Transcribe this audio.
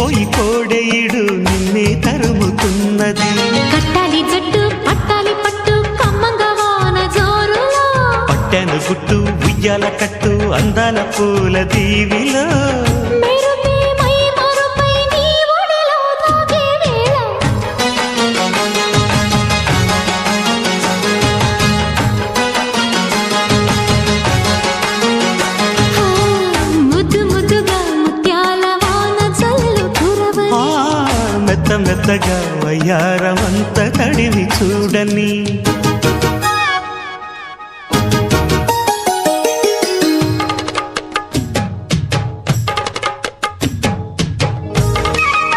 మురిసిపోయి కోడేయుడు నిన్నే తరుముతున్నది. కట్టాలి జట్టు పట్టాలి పట్టు కమ్మంగా వాన జోరులో, పట్టెను గుట్టు ఉయ్యాల కట్టు అందాల పూల దీవిలో, మెరుపే మై మరుపై నీ ఒడిలో తాగే వేళ, ముద్దు ముద్దుగా ముత్యాల వాన జల్లు కురవని, మెత్త మెత్తగా వయ్యారమంత తడివి చూడని.